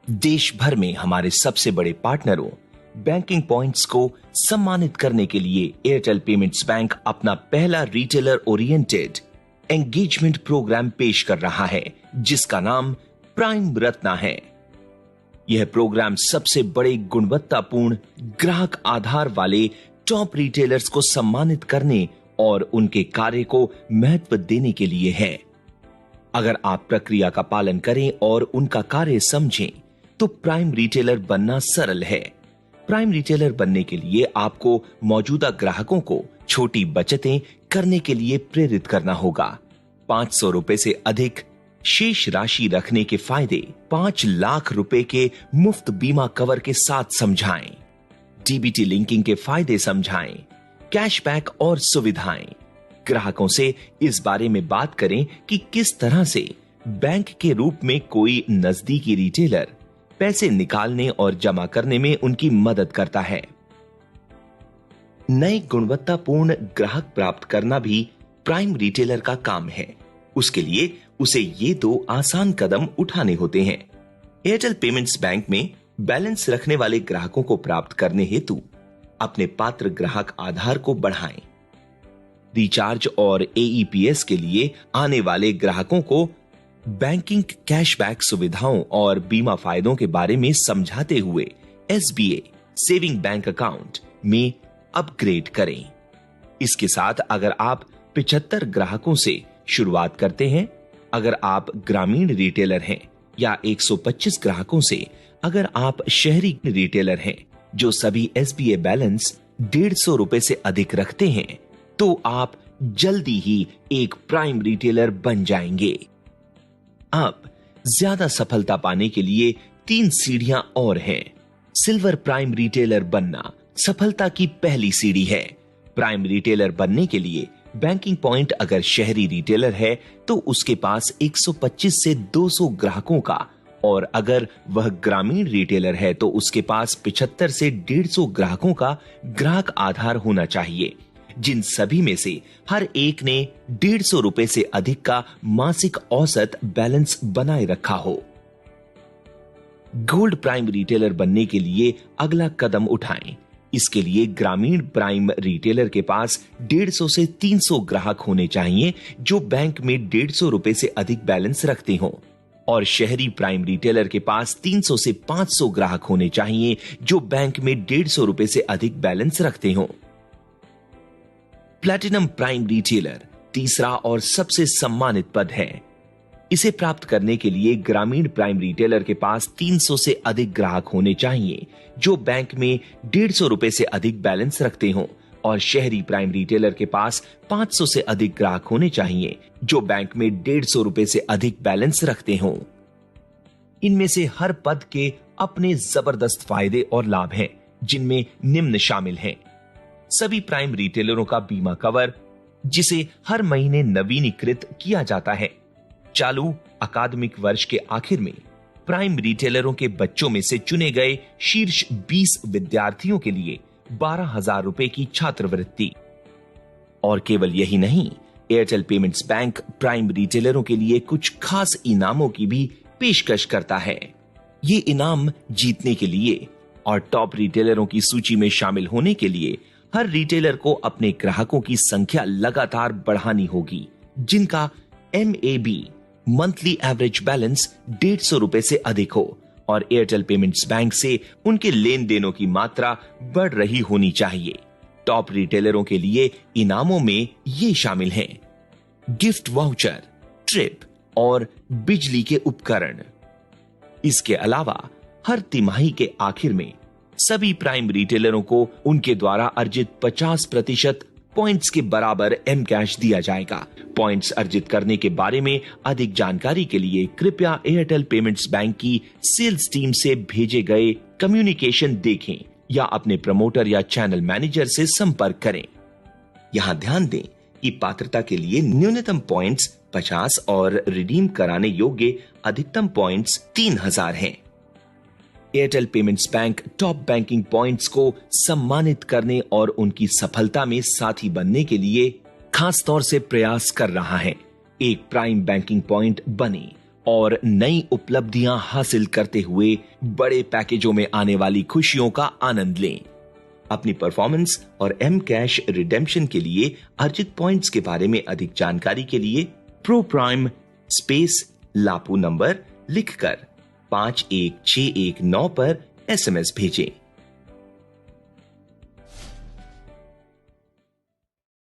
देश भर में हमारे सबसे बड़े पार्टनरों बैंकिंग पॉइंट्स को सम्मानित करने के लिए एयरटेल पेमेंट्स बैंक अपना पहला रिटेलर ओरिएंटेड एंगेजमेंट प्रोग्राम पेश कर रहा है, जिसका नाम प्राइम रत्ना है। यह प्रोग्राम सबसे बड़े गुणवत्तापूर्ण ग्राहक आधार वाले टॉप रिटेलर्स को सम्मानित करने और उनके कार्य को महत्व देने के लिए है। अगर आप प्रक्रिया का पालन करें और उनका कार्य समझें, तो प्राइम रिटेलर बनना सरल है। प्राइम रिटेलर बनने के लिए आपको मौजूदा ग्राहकों को छोटी बचतें करने के लिए प्रेरित करना होगा। 500 रुपए से अधिक शेष राशि रखने के फायदे 5 लाख रुपए के मुफ्त बीमा कवर के साथ समझाएं। डीबीटी लिंकिंग के फायदे समझाएं, कैशबैक और सुविधाएं। ग्राहकों से इस बारे में बात करें कि किस तरह से बैंक के रूप में कोई नजदीकी रिटेलर पैसे निकालने और जमा करने में उनकी मदद करता है। नए गुणवत्तापूर्ण ग्राहक प्राप्त करना भी प्राइम रिटेलर का काम है। उसके लिए उसे ये 2 आसान कदम उठाने होते हैं। एयरटेल पेमेंट्स बैंक में बैलेंस रखने वाले ग्राहकों को प्राप्त करने हेतु अपने पात्र ग्राहक आधार को बढ़ाएं। रिचार्ज और एईपीएस के लिए आने वाले ग्राहकों को बैंकिंग कैशबैक सुविधाओं और बीमा फायदों के बारे में समझाते हुए एसबीए सेविंग बैंक अकाउंट में अपग्रेड करें। इसके साथ अगर आप 75 ग्राहकों से शुरुआत करते हैं, अगर आप ग्रामीण रिटेलर हैं, या 125 ग्राहकों से अगर आप शहरी रिटेलर हैं जो सभी एसबीए बैलेंस 150 रुपए से अधिक रखते हैं, तो आप जल्दी ही एक प्राइम रिटेलर बन जाएंगे। अब ज्यादा सफलता पाने के लिए 3 सीढ़ियां और हैं। सिल्वर प्राइम रिटेलर बनना सफलता की पहली सीढ़ी है। प्राइम रिटेलर बनने के लिए बैंकिंग पॉइंट अगर शहरी रिटेलर है तो उसके पास 125 से 200 ग्राहकों का, और अगर वह ग्रामीण रिटेलर है तो उसके पास 75 से 150 ग्राहकों का ग्राहक आधार होना चाहिए, जिन सभी में से हर एक ने 150 रुपए से अधिक का मासिक औसत बैलेंस बनाए रखा हो। गोल्ड प्राइम रिटेलर बनने के लिए अगला कदम उठाएं। इसके लिए ग्रामीण प्राइम रिटेलर के पास 150 से 300 ग्राहक होने चाहिए जो बैंक में 150 रुपए से अधिक बैलेंस रखते हों, और शहरी प्राइम रिटेलर के पास 300 से 500 ग्राहक होने चाहिए जो बैंक में 150 रुपए से अधिक बैलेंस रखते हों। प्लैटिनम प्राइम रिटेलर तीसरा और सबसे सम्मानित पद है। इसे प्राप्त करने के लिए ग्रामीण प्राइम रिटेलर के पास 300 से अधिक ग्राहक होने चाहिए जो बैंक में 150 रुपए से अधिक बैलेंस रखते हों, और शहरी प्राइम रिटेलर के पास 500 से अधिक ग्राहक होने चाहिए जो बैंक में 150 रुपए से अधिक बैलेंस रखते हों। इनमें से हर पद के अपने जबरदस्त फायदे और लाभ हैं, जिनमें निम्न शामिल हैं। सभी प्राइम रिटेलरों का बीमा कवर, जिसे हर महीने नवीनीकृत किया जाता है। चालू अकादमिक वर्ष के आखिर में प्राइम रिटेलरों के बच्चों में से चुने गए शीर्ष 20 विद्यार्थियों के लिए 12,000 रुपए की छात्रवृत्ति। और केवल यही नहीं, एयरटेल पेमेंट्स बैंक प्राइम रिटेलरों के लिए कुछ खास इनामों की भी पेशकश करता है। ये इनाम जीतने के लिए और टॉप रिटेलरों की सूची में शामिल होने के लिए हर रिटेलर को अपने ग्राहकों की संख्या लगातार बढ़ानी होगी, जिनका MAB मंथली एवरेज बैलेंस 150 रुपए से अधिक हो, और एयरटेल पेमेंट्स बैंक से उनके लेन देनों की मात्रा बढ़ रही होनी चाहिए। टॉप रिटेलरों के लिए इनामों में ये शामिल हैं: गिफ्ट वाउचर, ट्रिप और बिजली के उपकरण। इसके अलावा हर तिमाही के आखिर में सभी प्राइम रिटेलरों को उनके द्वारा अर्जित 50% पॉइंट्स के बराबर एम कैश दिया जाएगा। पॉइंट्स अर्जित करने के बारे में अधिक जानकारी के लिए कृपया एयरटेल पेमेंट्स बैंक की सेल्स टीम से भेजे गए कम्युनिकेशन देखें या अपने प्रमोटर या चैनल मैनेजर से संपर्क करें। यहां ध्यान दें कि पात्रता के लिए न्यूनतम पॉइंट्स 50 और रिडीम कराने योग्य अधिकतम पॉइंट्स 3000 हैं। Airtel payments bank top banking points को सम्मानित करने और उनकी सफलता में साथी बनने के लिए खास तौर से प्रयास कर रहा है। एक प्राइम बैंकिंग पॉइंट बने और नई उपलब्धियां हासिल करते हुए बड़े पैकेजों में आने वाली खुशियों का आनंद लें। अपनी परफॉर्मेंस और एम कैश रिडेम्पशन के लिए अर्जित पॉइंट्स के बारे में अधिक जानकारी के लिए प्रो प्राइम स्पेस लापू नंबर लिखकर 51619 पर SMS भेजें।